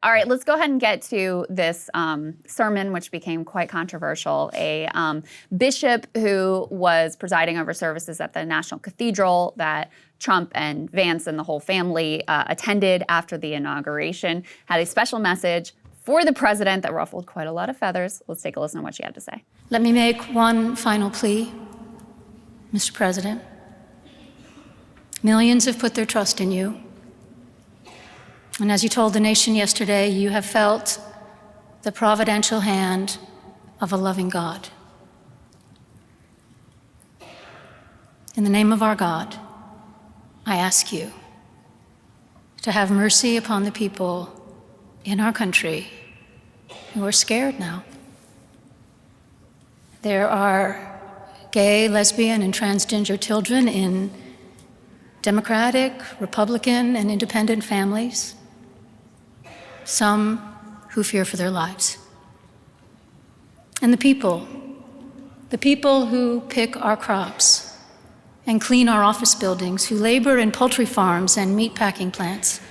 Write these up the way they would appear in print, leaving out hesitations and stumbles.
All right, let's go ahead and get to this sermon, which became quite controversial. A bishop who was presiding over services at the National Cathedral that Trump and Vance and the whole family attended after the inauguration had a special message for the president that ruffled quite a lot of feathers. Let's take a listen to what she had to say. Let me make one final plea, Mr. President. Millions have put their trust in you. And as you told the nation yesterday, you have felt the providential hand of a loving God. In the name of our God, I ask you to have mercy upon the people in our country who are scared now. There are gay, lesbian, and transgender children in Democratic, Republican, and independent families. Some who fear for their lives. And the people who pick our crops and clean our office buildings, who labor in poultry farms and meat packing plants,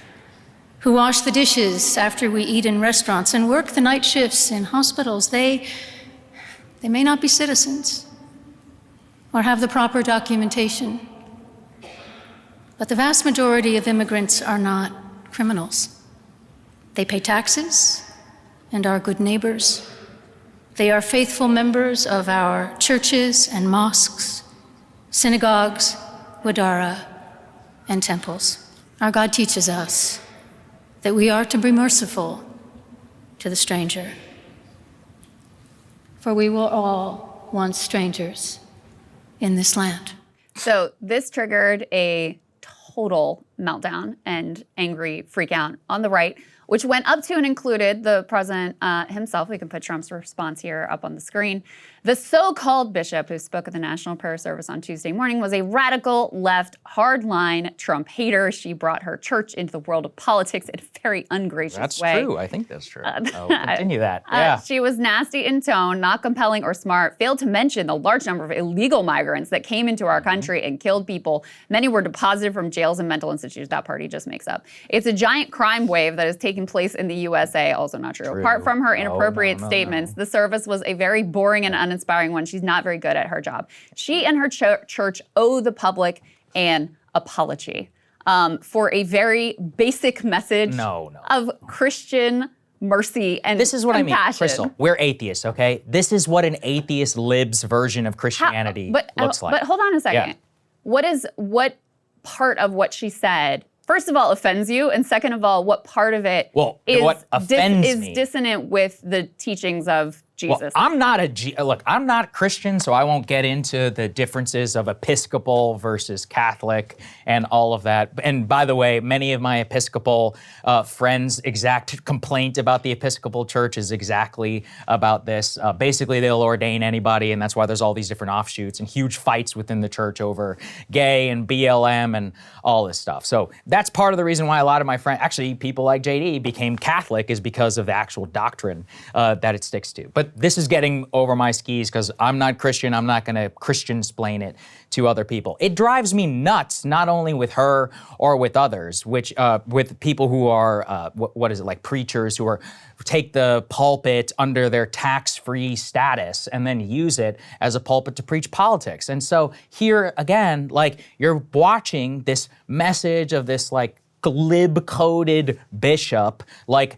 who wash the dishes after we eat in restaurants and work the night shifts in hospitals, they may not be citizens or have the proper documentation, but the vast majority of immigrants are not criminals. They pay taxes and are good neighbors. They are faithful members of our churches and mosques, synagogues, wadara, and temples. Our God teaches us that we are to be merciful to the stranger, for we were all once strangers in this land. So this triggered a total meltdown and angry freakout on the right, which went up to and included the president himself. We can put Trump's response here up on the screen. The so-called bishop who spoke at the National Prayer Service on Tuesday morning was a radical left, hardline Trump hater. She brought her church into the world of politics in a very ungracious way. That's true. I think that's true. I'll continue that. Yeah. She was nasty in tone, not compelling or smart, failed to mention the large number of illegal migrants that came into our country and killed people. Many were deposited from jails and mental institutions. That part he just makes up. It's a giant crime wave that is taking place in the USA. Also not true. Apart from her inappropriate statements, the service was a very boring and uninspiring one. She's not very good at her job. She and her church owe the public an apology for a very basic message of Christian mercy and this is what compassion. I mean, Krystal. We're atheists, okay? This is what an atheist libs version of Christianity looks like. But hold on a second. Yeah. What part of what she said, first of all, offends you, and second of all, what part of it is dissonant with the teachings of Jesus? Well, I'm not Christian, so I won't get into the differences of Episcopal versus Catholic and all of that. And by the way, many of my Episcopal friends' exact complaint about the Episcopal Church is exactly about this. Basically, they'll ordain anybody, and that's why there's all these different offshoots and huge fights within the church over gay and BLM and all this stuff. So that's part of the reason why a lot of my friends, actually people like JD, became Catholic, is because of the actual doctrine that it sticks to. But this is getting over my skis because I'm not Christian. I'm not going to Christian-splain it to other people. It drives me nuts, not only with her or with others, which with people who are, what is it, like preachers who take the pulpit under their tax-free status and then use it as a pulpit to preach politics. And so here again, like you're watching this message of this like glib-coded bishop, like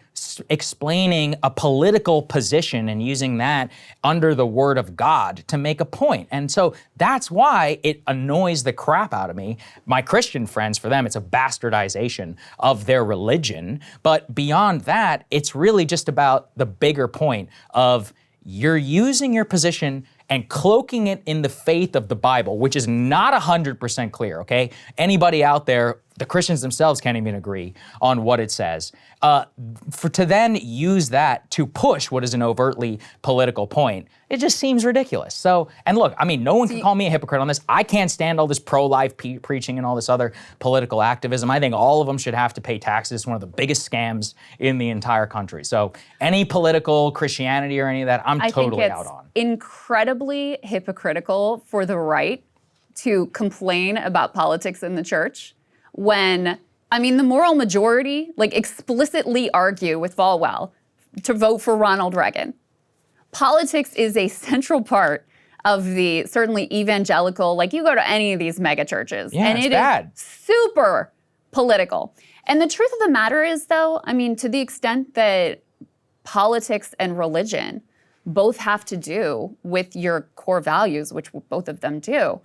explaining a political position and using that under the word of God to make a point. And so that's why it annoys the crap out of me. My Christian friends, for them, it's a bastardization of their religion. But beyond that, it's really just about the bigger point of you're using your position and cloaking it in the faith of the Bible, which is not 100% clear, okay? Anybody out there, the Christians themselves can't even agree on what it says. To then use that to push what is an overtly political point, it just seems ridiculous. So, and look, I mean, no one can call me a hypocrite on this. I can't stand all this pro-life preaching and all this other political activism. I think all of them should have to pay taxes. It's one of the biggest scams in the entire country. So any political Christianity or any of that, I'm totally out on. Incredibly hypocritical for the right to complain about politics in the church when I mean, the moral majority, like, explicitly argue with Falwell to vote for Ronald Reagan. Politics is a central part of the certainly evangelical, like, you go to any of these mega churches, and it's it bad. is super political. And the truth of the matter is, though, I mean, to the extent that politics and religion both have to do with your core values, which both of them do,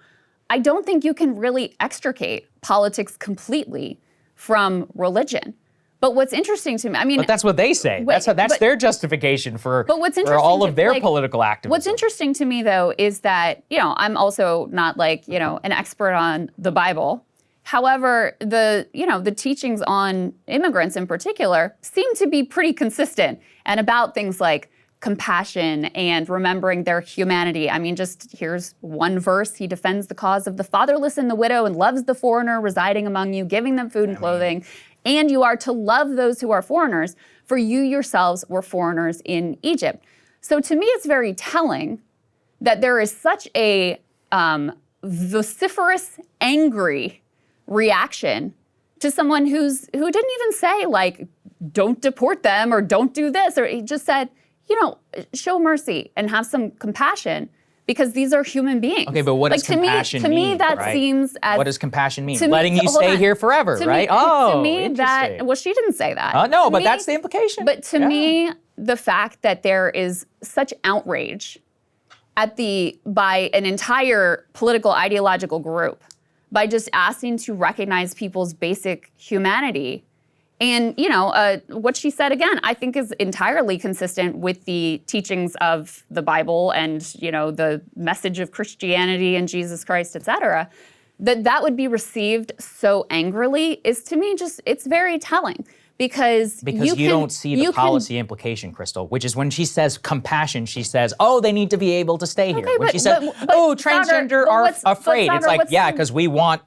I don't think you can really extricate politics completely from religion. But what's interesting to me, I mean— But that's what they say. That's their justification for all of their political activism. What's interesting to me, though, is that, I'm also not like, an expert on the Bible. However, the teachings on immigrants in particular seem to be pretty consistent and about things like compassion and remembering their humanity. I mean, just here's one verse. He defends the cause of the fatherless and the widow and loves the foreigner residing among you, giving them food and clothing. And you are to love those who are foreigners, for you yourselves were foreigners in Egypt. So to me, it's very telling that there is such a vociferous, angry reaction to someone who didn't even say, like, don't deport them or don't do this, or he just said, show mercy and have some compassion, because these are human beings. Okay, but what does compassion mean? To me, that right? seems as— What does compassion mean? to me- Letting you hold stay on. here forever, To me- right? To me, interesting. well, she didn't say that. No, To but me- that's the implication. But to me, the fact that there is such outrage by an entire political ideological group by just asking to recognize people's basic humanity. And, what she said, again, I think is entirely consistent with the teachings of the Bible and, the message of Christianity and Jesus Christ, et cetera. That would be received so angrily is, to me, it's very telling. Because you don't see the policy implication, Krystal, which is when she says compassion, she says, oh, they need to be able to stay here. When she says, transgender are afraid, it's like, yeah, because we want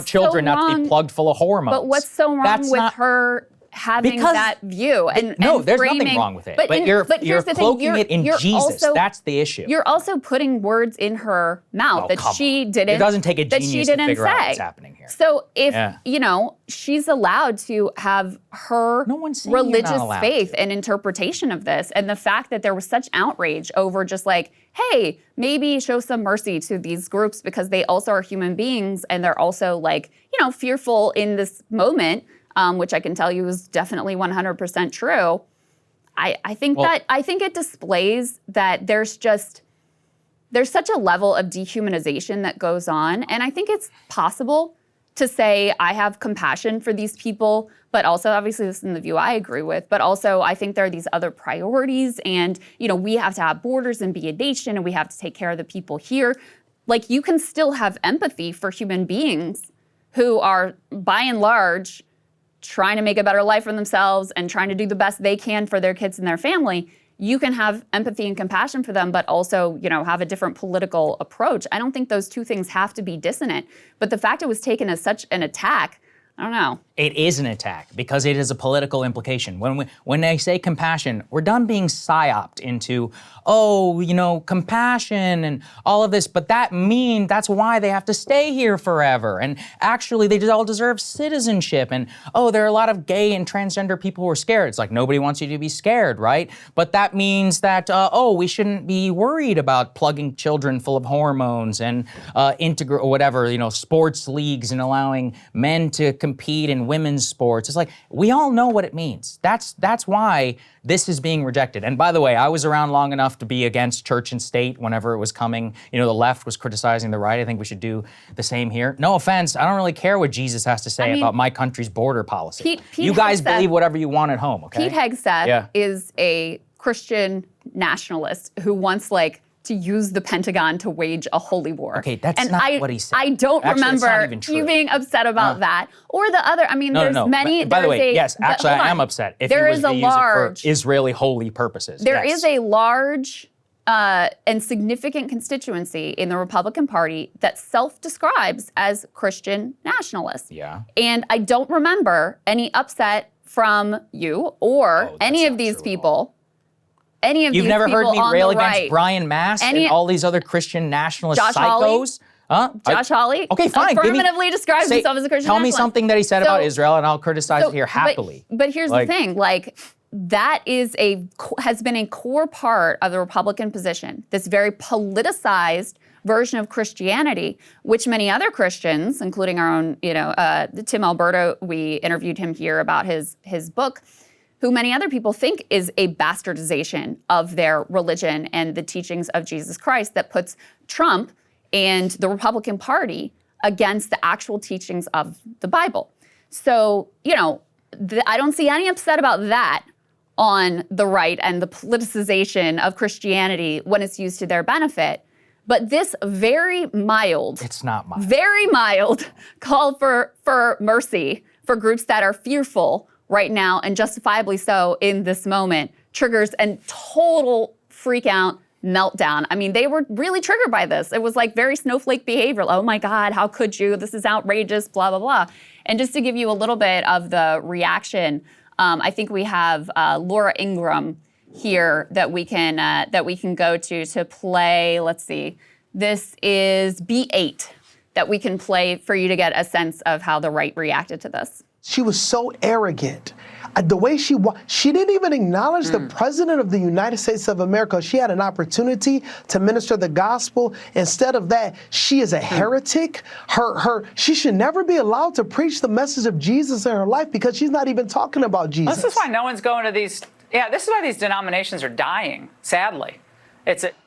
children not to be plugged full of hormones. But what's so wrong with her having that view? No, there's framing— nothing wrong with it. But you're cloaking it in Jesus. That's the issue. You're also putting words in her mouth that she didn't— It doesn't take a genius to figure out what's happening here. So if, she's allowed to have her religious faith and interpretation of this, and the fact that there was such outrage over just like, hey, maybe show some mercy to these groups because they also are human beings and they're also like, fearful in this moment, which I can tell you is definitely 100% true. I think it displays that there's such a level of dehumanization that goes on. And I think it's possible to say, I have compassion for these people, but also, obviously, this is the view I agree with, but also I think there are these other priorities, and, we have to have borders and be a nation, and we have to take care of the people here. Like, you can still have empathy for human beings who are, by and large, trying to make a better life for themselves and trying to do the best they can for their kids and their family. You can have empathy and compassion for them, but also, have a different political approach. I don't think those two things have to be dissonant. But the fact it was taken as such an attack, I don't know. It is an attack because it is a political implication. When they say compassion, we're done being psyoped into, compassion and all of this, but that's why they have to stay here forever. And actually, they all deserve citizenship. And, there are a lot of gay and transgender people who are scared. It's like, nobody wants you to be scared, right? But that means that, we shouldn't be worried about plugging children full of hormones and sports leagues and allowing men to compete in women's sports. It's like, we all know what it means. That's why this is being rejected. And by the way, I was around long enough to be against church and state whenever it was coming. The left was criticizing the right. I think we should do the same here. No offense, I don't really care what Jesus has to say about my country's border policy. You guys believe whatever you want at home, okay? Pete Hegseth is a Christian nationalist who wants, to use the Pentagon to wage a holy war. Okay, that's not what he said. I don't remember you being upset about that. Or the other, there's many— By the way, yes, actually I am upset if there he was to use it for large— Israeli holy purposes. There is a large and significant constituency in the Republican Party that self-describes as Christian nationalists. Yeah. And I don't remember any upset from you or any of these people. You've never heard me rail against Brian Mast and all these other Christian nationalist psychos? Josh Hawley Okay, fine. affirmatively describes himself as a Christian Tell me nationalist. something that he said about Israel, and I'll criticize it here happily. But here's the thing, like, that has been a core part of the Republican position, this very politicized version of Christianity, which many other Christians, including our own, Tim Alberto, we interviewed him here about his book, who many other people think is a bastardization of their religion and the teachings of Jesus Christ that puts Trump and the Republican Party against the actual teachings of the Bible. So, I don't see any upset about that on the right and the politicization of Christianity when it's used to their benefit. But this very mild, call for mercy for groups that are fearful right now, and justifiably so in this moment, triggers a total freak out meltdown. I mean, they were really triggered by this. It was like very snowflake behavior. Oh my God, how could you? This is outrageous, blah, blah, blah. And just to give you a little bit of the reaction, I think we have Laura Ingram here that we can go to play. Let's see. This is B8 that we can play for you to get a sense of how the right reacted to this. She was so arrogant. The way she didn't even acknowledge the President of the United States of America. She had an opportunity to minister the gospel. Instead of that, she is a heretic. She should never be allowed to preach the message of Jesus in her life because she's not even talking about Jesus. This is why no one's going to these. Yeah, this is why these denominations are dying, sadly.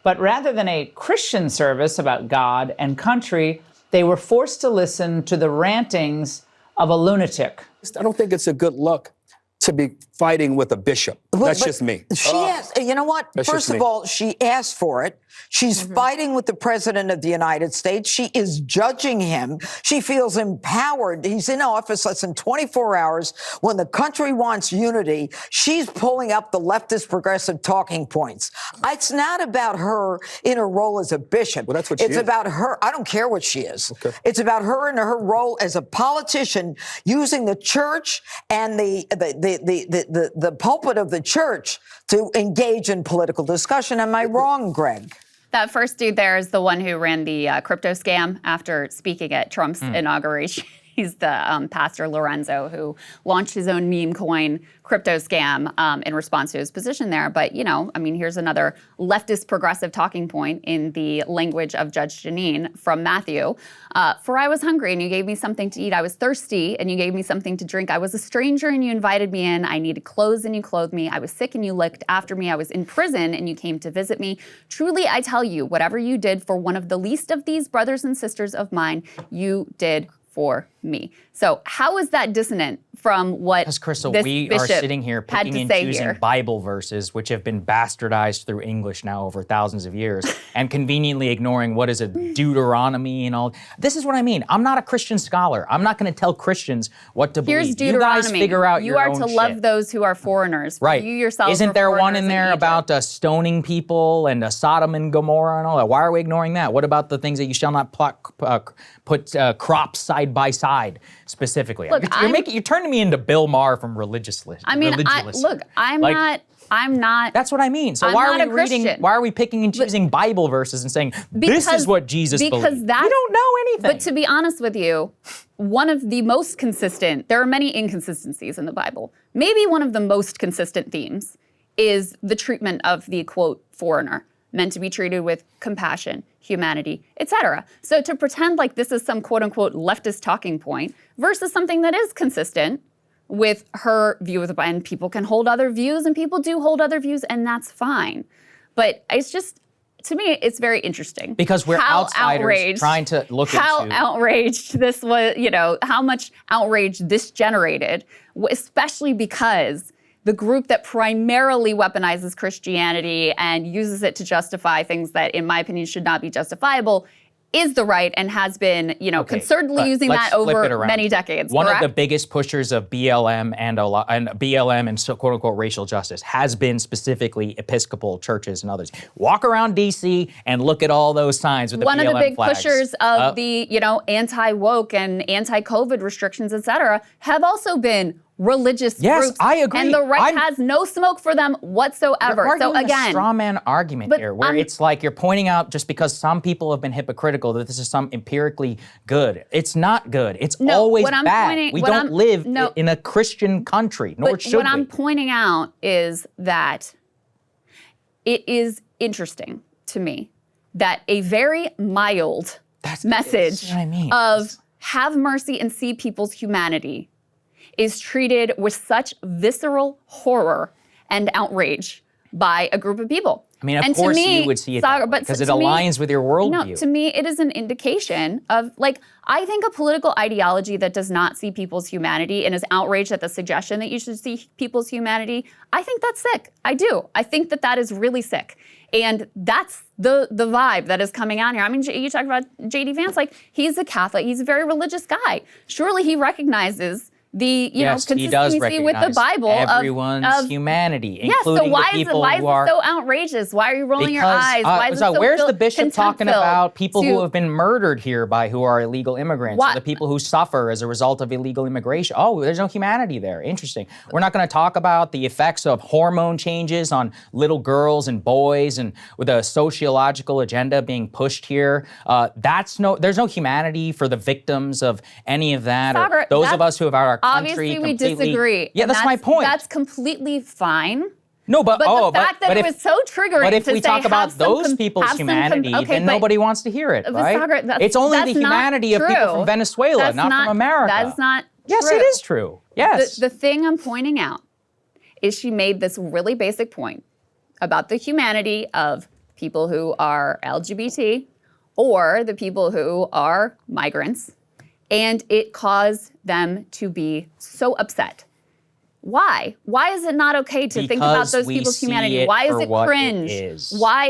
But rather than a Christian service about God and country, they were forced to listen to the rantings of a lunatic. I don't think it's a good look to be fighting with a bishop. That's just me. She asked, you know what? First of all, she asked for it. She's fighting with the President of the United States. She is judging him. She feels empowered. He's in office less than 24 hours. When the country wants unity, she's pulling up the leftist progressive talking points. It's not about her in her role as a bishop. Well, that's what she is. It's about her. I don't care what she is. Okay. It's about her and her role as a politician using the church and the pulpit of the church to engage in political discussion. Am I wrong, Greg? That first dude there is the one who ran the crypto scam after speaking at Trump's inauguration. He's the pastor Lorenzo who launched his own meme coin crypto scam in response to his position there. But, here's another leftist progressive talking point in the language of Judge Jeanine from Matthew. For I was hungry and you gave me something to eat. I was thirsty and you gave me something to drink. I was a stranger and you invited me in. I needed clothes and you clothed me. I was sick and you looked after me. I was in prison and you came to visit me. Truly, I tell you, whatever you did for one of the least of these brothers and sisters of mine, you did for me. So how is that dissonant from what Because, Krystal, this we bishop are sitting here had picking to and say choosing here? Bible verses, which have been bastardized through English now over thousands of years, and conveniently ignoring what is a Deuteronomy and all. This is what I mean. I'm not a Christian scholar. I'm not going to tell Christians what to believe. Here's Deuteronomy. You guys figure out you your are own to love shit. those who are foreigners. Right. You yourself Isn't were there one foreigners in there Egypt. about stoning people and Sodom and Gomorrah and all that? Why are we ignoring that? What about the things that you shall not put crops side by side specifically? Look, you're turning me into Bill Maher from Religiously. I'm not. That's what I mean. So I'm why not are a we reading? Christian. Why are we picking and choosing Bible verses and saying this is what Jesus believed? Because we don't know anything. But to be honest with you, one of the most consistent, there are many inconsistencies in the Bible. Maybe one of the most consistent themes is the treatment of the, quote, foreigner, meant to be treated with compassion, humanity, etc. So to pretend like this is some, quote unquote, leftist talking point versus something that is consistent with her view of the Bible, and people can hold other views and people do hold other views and that's fine. But it's just, to me, it's very interesting. Because we're outsiders trying to look how into... outraged this was, how much outrage this generated, especially because the group that primarily weaponizes Christianity and uses it to justify things that, in my opinion, should not be justifiable is the right and has been, concertedly using that over many decades. One correct? of the biggest pushers of BLM and BLM and so quote unquote racial justice has been specifically Episcopal churches and others. Walk around DC and look at all those signs with the BLM flags. One of the big pushers of the, anti-woke and anti-COVID restrictions, et cetera, have also been religious Yes, groups. I agree. And the right has no smoke for them whatsoever. You're So arguing again, a straw man argument here, where it's like you're pointing out just because some people have been hypocritical that this is some empirically good. It's not good. It's always bad. We don't live in a Christian country, nor should we. What I'm pointing out is that it is interesting to me that a very mild message of have mercy and see people's humanity is treated with such visceral horror and outrage by a group of people. I mean, of course you would see it that way, because it aligns with your worldview. No, to me, it is an indication of, like, I think a political ideology that does not see people's humanity and is outraged at the suggestion that you should see people's humanity, I think that's sick. I do. I think that that is really sick. And that's the vibe that is coming out here. I mean, you talk about J.D. Vance, like, he's a Catholic, he's a very religious guy. Surely he recognizes the consistency with the Bible everyone's humanity, including so the people who are. Why is it so outrageous? Why are you rolling your eyes? Why is it so where's the bishop talking about people to, who have been murdered here by who are illegal immigrants, or the people who suffer as a result of illegal immigration? Oh, there's no humanity there. Interesting. We're not going to talk about the effects of hormone changes on little girls and boys, and with a sociological agenda being pushed here. There's no humanity for the victims of any of that, Saagar, or those of us who have our country obviously we disagree. Yeah, that's my point. That's completely fine. No, but the fact that it was so triggering. But if to we talk about those people's humanity, then nobody wants to hear it, right? Saagar, it's only the humanity of people from Venezuela, not from America. That's not true. Yes, it is true. Yes. The thing I'm pointing out is she made this really basic point about the humanity of people who are LGBT or the people who are migrants, and it caused them to be so upset. Why? Why is it not okay to think about those people's humanity? Why is it cringe? Why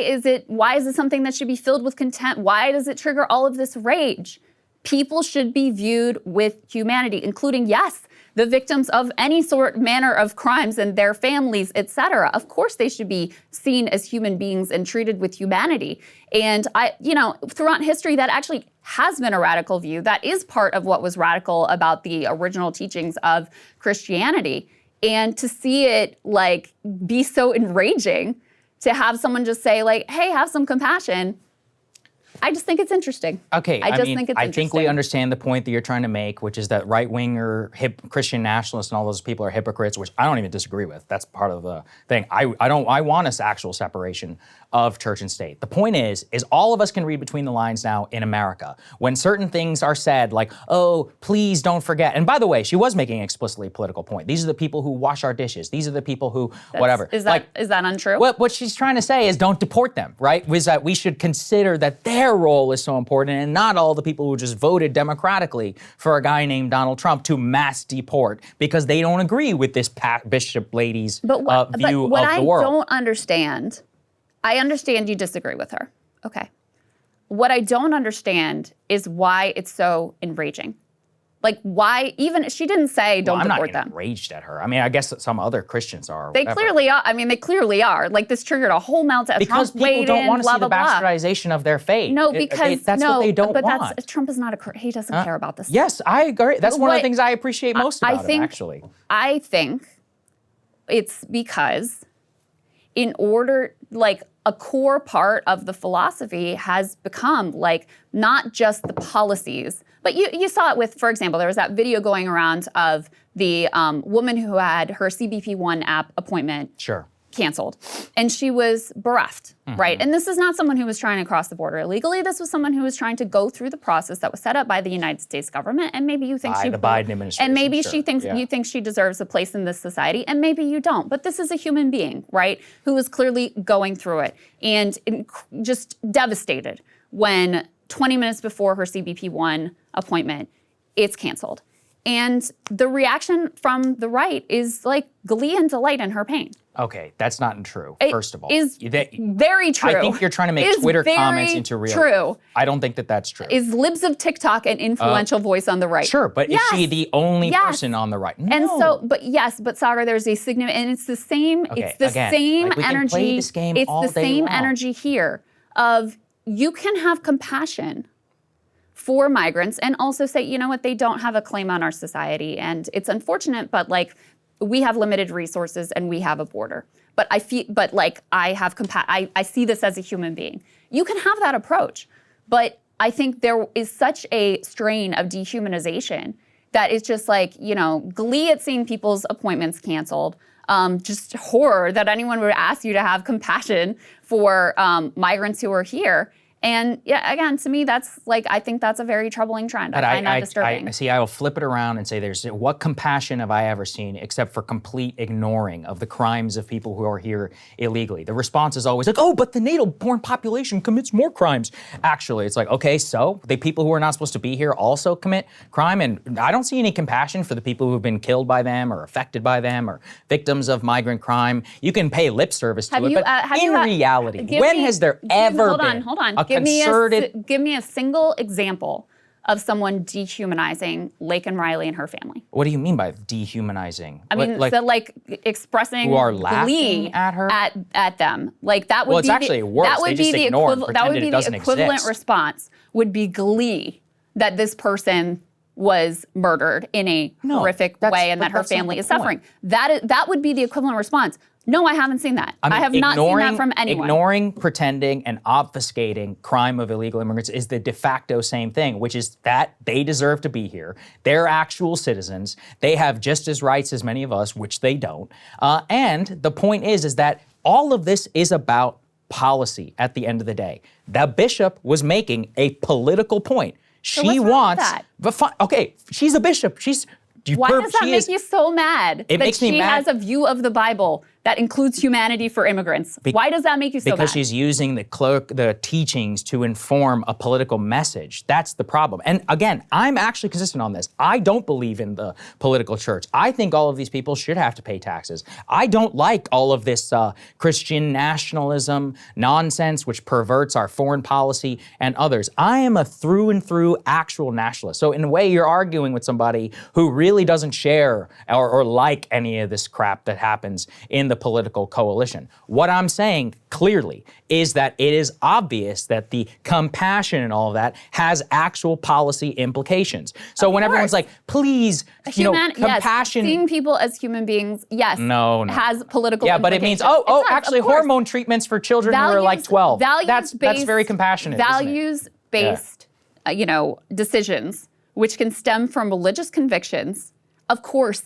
is it something that should be filled with contempt? Why does it trigger all of this rage? People should be viewed with humanity, including, yes, the victims of any manner of crimes and their families, etc. Of course, they should be seen as human beings and treated with humanity. And throughout history, that actually has been a radical view. That is part of what was radical about the original teachings of Christianity. And to see it be so enraging, to have someone just say hey, have some compassion, I just think it's interesting. Okay, I think we understand the point that you're trying to make, which is that right-winger Christian nationalists and all those people are hypocrites, which I don't even disagree with. That's part of the thing. I want us actual separation of church and state. The point is all of us can read between the lines now in America. When certain things are said, like, oh, please don't forget. And by the way, she was making an explicitly political point. These are the people who wash our dishes. These are the people who whatever. Is that untrue? What she's trying to say is don't deport them, right? Was that we should consider that their role is so important, and not all the people who just voted democratically for a guy named Donald Trump to mass deport because they don't agree with this bishop lady's view of the world. What I don't understand, I understand you disagree with her. Okay. What I don't understand is why it's so enraging. Why even, she didn't say don't deport them. I'm not enraged at her. I mean, I guess some other Christians are. They clearly are. I mean, they clearly are. This triggered a whole meltdown. Because people don't want to see the bastardization of their faith. No, because that's what they don't want. Trump is not he doesn't care about this. Yes, I agree. That's one of the things I appreciate most about him, actually. I think it's because in order, a core part of the philosophy has become not just the policies, but you saw it with, for example, there was that video going around of the woman who had her CBP1 app appointment canceled, and she was bereft, right? And this is not someone who was trying to cross the border illegally. This was someone who was trying to go through the process that was set up by the United States government, and maybe you think the Biden administration, and maybe she thinks you think she deserves a place in this society, and maybe you don't. But this is a human being, right, who is clearly going through it and just devastated when 20 minutes before her CBP1 appointment, it's canceled. And the reaction from the right is glee and delight in her pain. Okay, that's not true, first of all. Is very true. I think you're trying to make Twitter comments into real. True. I don't think that that's true. Is libs of TikTok an influential voice on the right? Sure, but is she the only person on the right? No. And so, but Saagar, there's a significant, and it's the same, same energy. It's the same energy here of you can have compassion for migrants and also say, you know what, they don't have a claim on our society. And it's unfortunate, but like we have limited resources and we have a border. But I feel, but like I have, I see this as a human being. You can have that approach, but I think there is such a strain of dehumanization that it's just like, you know, glee at seeing people's appointments canceled. Just horror that anyone would ask you to have compassion for migrants who are here. And yeah, again, to me, that's like, I think that's a very troubling trend. I find that disturbing. I will flip it around and say what compassion have I ever seen except for complete ignoring of the crimes of people who are here illegally? The response is always like, oh, but the native-born population commits more crimes. Actually, it's like, okay, so the people who are not supposed to be here also commit crime, and I don't see any compassion for the people who have been killed by them or affected by them or victims of migrant crime. You can pay lip service to it, but in reality, when has there ever been a concerted... Give me a single example of someone dehumanizing Laken Riley and her family. What do you mean by dehumanizing? I mean, so like expressing who are laughing glee at her? At them. Like that would well, be it's actually worse. That would they be just ignore and pretend it doesn't the equivalent exist. response would be glee that this person was murdered in a horrific way and that her family is suffering. That would be the equivalent response. No, I haven't seen that. I have not seen that from anyone. Ignoring, pretending, and obfuscating crime of illegal immigrants is the de facto same thing, which is that they deserve to be here. They're actual citizens. They have just as rights as many of us, which they don't. And the point is that all of this is about policy at the end of the day. The bishop was making a political point. She wants that. Okay, she's a bishop. Why does that make you so mad that she has a view of the Bible that includes humanity for immigrants? Why does that make you so mad? Because she's using the teachings to inform a political message. That's the problem. And again, I'm actually consistent on this. I don't believe in the political church. I think all of these people should have to pay taxes. I don't like all of this Christian nationalism nonsense, which perverts our foreign policy and others. I am a through and through actual nationalist. So in a way, you're arguing with somebody who really doesn't share or like any of this crap that happens in the political coalition. What I'm saying clearly is that it is obvious that the compassion and all of that has actual policy implications. So when everyone's like, please, compassion. Yes, seeing people as human beings, yes, has political implications. Yeah, but it means, actually hormone treatments for children who are like 12. That's very compassionate, Values-based, decisions, which can stem from religious convictions, of course,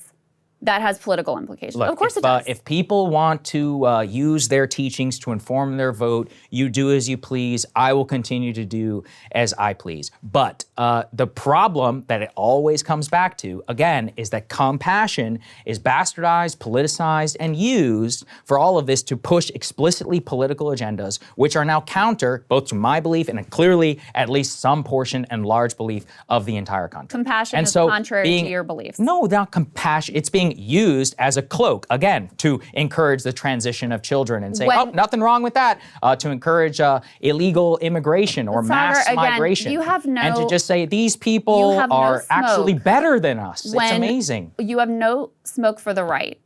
that has political implications. Look, of course it does. If people want to use their teachings to inform their vote, you do as you please. I will continue to do as I please. But the problem that it always comes back to, again, is that compassion is bastardized, politicized, and used for all of this to push explicitly political agendas, which are now counter both to my belief and clearly at least some portion and large belief of the entire country. Compassion is contrary to your beliefs. No, not compassion. It's being used as a cloak, again, to encourage the transition of children and say, nothing wrong with that, to encourage illegal immigration or mass migration. And to just say, these people are actually better than us. It's amazing. You have no smoke for the right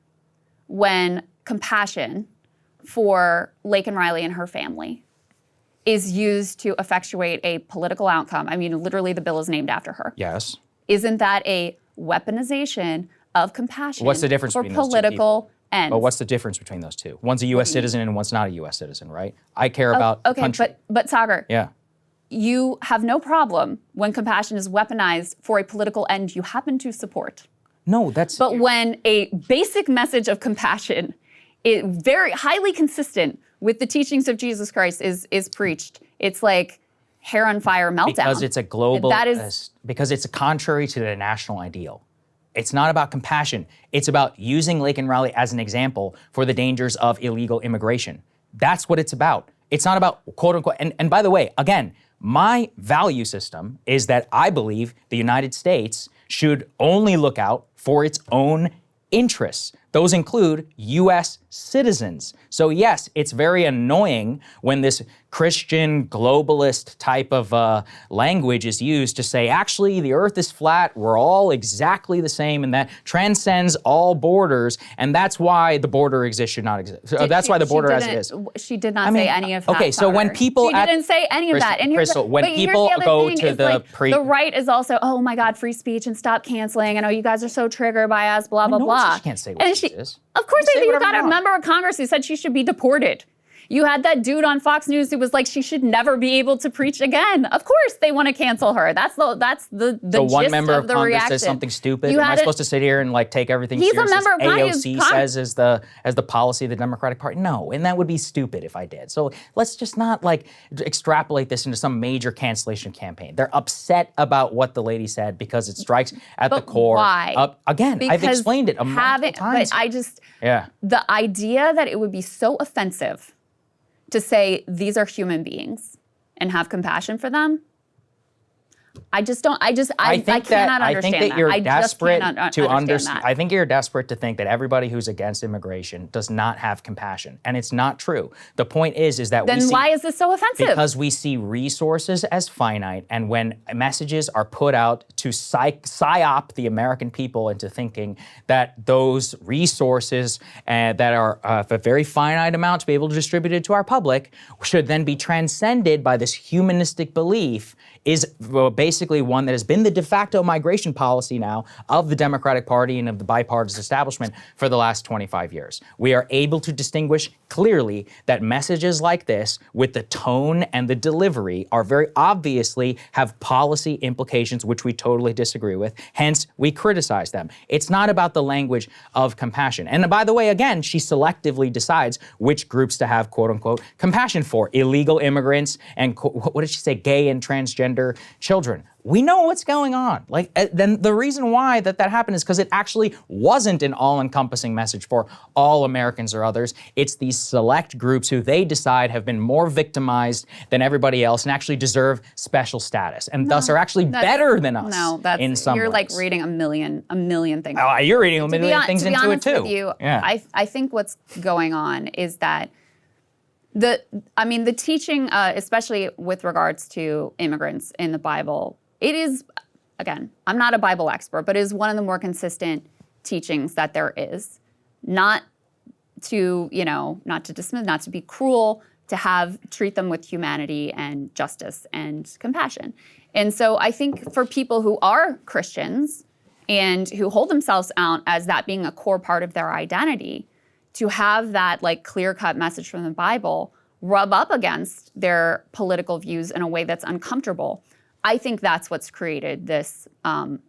when compassion for Laken Riley and her family is used to effectuate a political outcome. I mean, literally the bill is named after her. Yes. Isn't that a weaponization of compassion what's the difference for between political ends? But what's the difference between those two? One's a U.S. citizen and one's not a U.S. citizen, right? I care about the country. But Saagar, yeah, you have no problem when compassion is weaponized for a political end you happen to support. No, that's... But when a basic message of compassion is very highly consistent with the teachings of Jesus Christ is preached, it's like hair on fire meltdown. Because it's a global... because it's contrary to the national ideal. It's not about compassion. It's about using Laken Riley as an example for the dangers of illegal immigration. That's what it's about. It's not about quote unquote, and by the way, again, my value system is that I believe the United States should only look out for its own interests. Those include U.S. citizens. So yes, it's very annoying when this Christian globalist type of language is used to say, actually, the earth is flat, we're all exactly the same, and that transcends all borders, and that's why the border exists should not exist. That's why the border as it is. She did not say any of that. Okay, so when people... She didn't say any of that. And Krystal, when people go to the... The right is also, oh my God, free speech and stop canceling. I know you guys are so triggered by us, blah, blah, blah. She can't say what she is. Of course they do. You got a member of Congress who said she should be deported. You had that dude on Fox News who was like, she should never be able to preach again. Of course they want to cancel her. That's the so one gist member of the Congress reaction. says something stupid. Am I supposed to sit here and like take everything He's serious a member of AOC says as the policy of the Democratic Party? No, and that would be stupid if I did. So let's just not like extrapolate this into some major cancellation campaign. They're upset about what the lady said because it strikes at the core. Why? Again, I've explained it multiple times. But the idea that it would be so offensive to say these are human beings and have compassion for them, I cannot understand that. I think that you're desperate to understand that. I think you're desperate to think that everybody who's against immigration does not have compassion, and it's not true. The point is that then why is this so offensive? Because we see resources as finite, and when messages are put out to psyop the American people into thinking that those resources that are of a very finite amount to be able to distribute it to our public should then be transcended by this humanistic belief is basically one that has been the de facto migration policy now of the Democratic Party and of the bipartisan establishment for the last 25 years. We are able to distinguish clearly that messages like this with the tone and the delivery are very obviously have policy implications which we totally disagree with. Hence, we criticize them. It's not about the language of compassion. And by the way, again, she selectively decides which groups to have quote unquote compassion for. Illegal immigrants and what did she say? Gay and transgender children. We know what's going on. Then the reason why that happened is because it actually wasn't an all-encompassing message for all Americans or others. It's these select groups who they decide have been more victimized than everybody else and actually deserve special status, and thus are actually better than us. No, that's in some you're ways. like reading a million things. Oh, you're reading a million things into it too. With you, yeah. I think what's going on is that the teaching, especially with regards to immigrants in the Bible, it is, again, I'm not a Bible expert, but it is one of the more consistent teachings that there is. Not to dismiss, not to be cruel, to treat them with humanity and justice and compassion. And so I think for people who are Christians and who hold themselves out as that being a core part of their identity, to have that like clear-cut message from the Bible rub up against their political views in a way that's uncomfortable, I think that's what's created this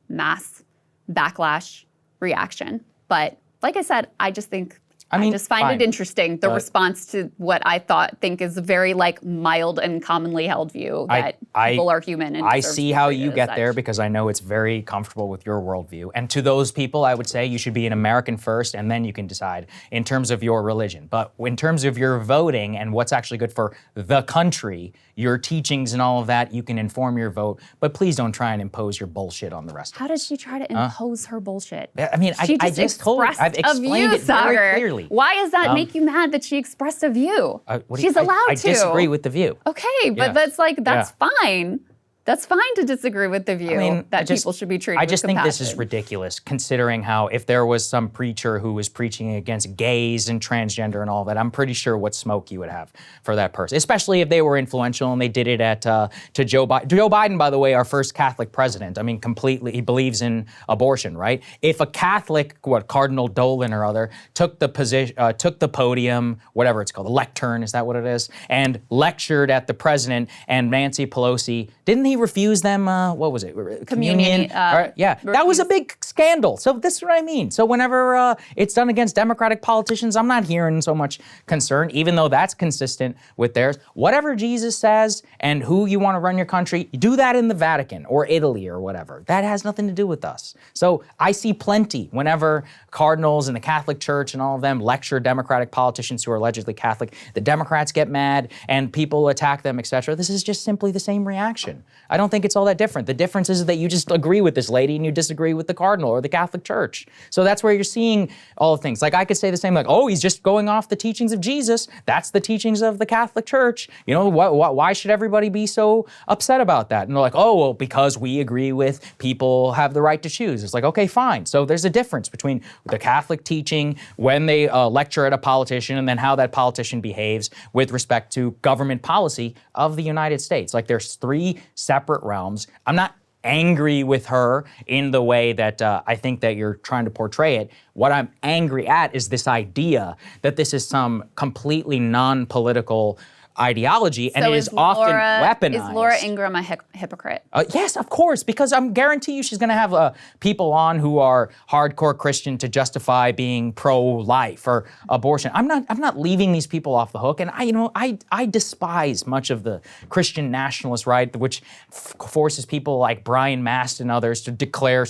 mass backlash reaction. But like I said, I just think I just find it interesting, the response to what I think is a very like mild and commonly held view that people are human. And I see how you get there because I know it's very comfortable with your worldview. And to those people, I would say you should be an American first, and then you can decide in terms of your religion. But in terms of your voting and what's actually good for the country, your teachings and all of that, you can inform your vote. But please don't try and impose your bullshit on the rest of us. How did she try to impose her bullshit? I mean, I just told you. I've explained it very clearly. Why does that make you mad that she expressed a view? She's allowed to. I disagree with the view. Okay, but that's fine. That's fine to disagree with the view that people should be treated with compassion. I just think this is ridiculous, considering how if there was some preacher who was preaching against gays and transgender and all that, I'm pretty sure what smoke you would have for that person, especially if they were influential and they did it to Joe Biden. Joe Biden, by the way, our first Catholic president. I mean, completely, he believes in abortion, right? If a Catholic, Cardinal Dolan or other, took the podium, whatever it's called, the lectern, is that what it is, and lectured at the president and Nancy Pelosi, didn't he refuse them, what was it? Communion? That was a big scandal. So this is what I mean. So whenever it's done against Democratic politicians, I'm not hearing so much concern, even though that's consistent with theirs. Whatever Jesus says and who you want to run your country, you do that in the Vatican or Italy or whatever. That has nothing to do with us. So I see plenty whenever cardinals in the Catholic Church and all of them lecture Democratic politicians who are allegedly Catholic, the Democrats get mad and people attack them, etc. This is just simply the same reaction. I don't think it's all that different. The difference is that you just agree with this lady and you disagree with the cardinal or the Catholic Church. So that's where you're seeing all the things. Like I could say the same, like, oh, he's just going off the teachings of Jesus. That's the teachings of the Catholic Church. You know, why should everybody be so upset about that? And they're like, oh, well, because we agree with people have the right to choose. It's like, okay, fine. So there's a difference between the Catholic teaching when they lecture at a politician and then how that politician behaves with respect to government policy of the United States. Like there's three separate realms. I'm not angry with her in the way that I think that you're trying to portray it. What I'm angry at is this idea that this is some completely non-political ideology, and So it is often weaponized. Is Laura Ingraham a hypocrite? Yes, of course, because I'm guarantee you she's going to have people on who are hardcore Christian to justify being pro-life or abortion. I'm not leaving these people off the hook, and I despise much of the Christian nationalist right, which forces people like Brian Mast and others to declare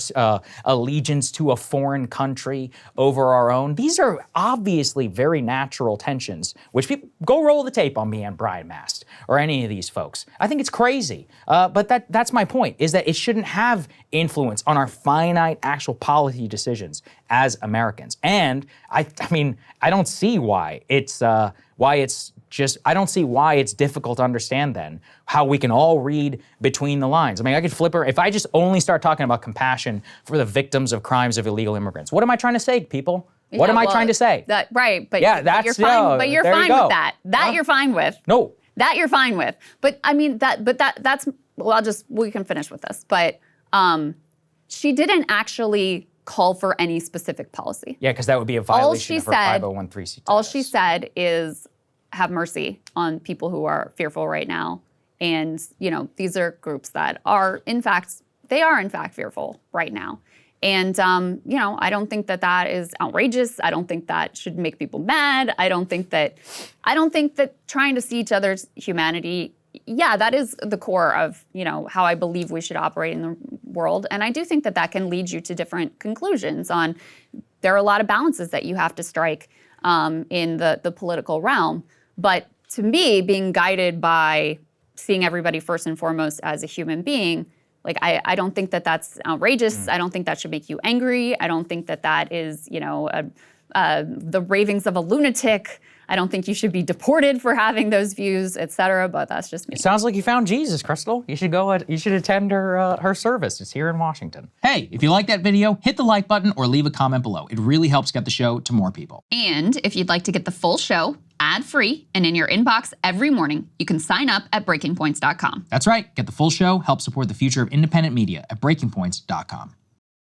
allegiance to a foreign country over our own. These are obviously very natural tensions, which people go roll the tape on me and Brian Mast or any of these folks. I think it's crazy. But that's my point, is that it shouldn't have influence on our finite actual policy decisions as Americans. And I mean, I don't see why it's I don't see why it's difficult to understand then how we can all read between the lines. I mean, I could flip her, if I just only start talking about compassion for the victims of crimes of illegal immigrants. What am I trying to say, people? What am I trying to say? Right, but yeah, you're fine. But you're fine with that. That you're fine with. No. That you're fine with. But I mean that's well. We can finish with this. But she didn't actually call for any specific policy. Yeah, because that would be a violation of her 501(c)(3) status. All she said is have mercy on people who are fearful right now, and these are groups that are in fact fearful right now. And, I don't think that is outrageous. I don't think that should make people mad. I don't think that trying to see each other's humanity, that is the core of, how I believe we should operate in the world. And I do think that can lead you to different conclusions on, there are a lot of balances that you have to strike in the political realm. But to me, being guided by seeing everybody first and foremost as a human being, like, I don't think that's outrageous. I don't think that should make you angry. I don't think that is, the ravings of a lunatic. I don't think you should be deported for having those views, et cetera, but that's just me. It sounds like you found Jesus, Krystal. You should attend her service. It's here in Washington. Hey, if you like that video, hit the like button or leave a comment below. It really helps get the show to more people. And if you'd like to get the full show ad-free and in your inbox every morning, you can sign up at breakingpoints.com. That's right. Get the full show, help support the future of independent media at breakingpoints.com.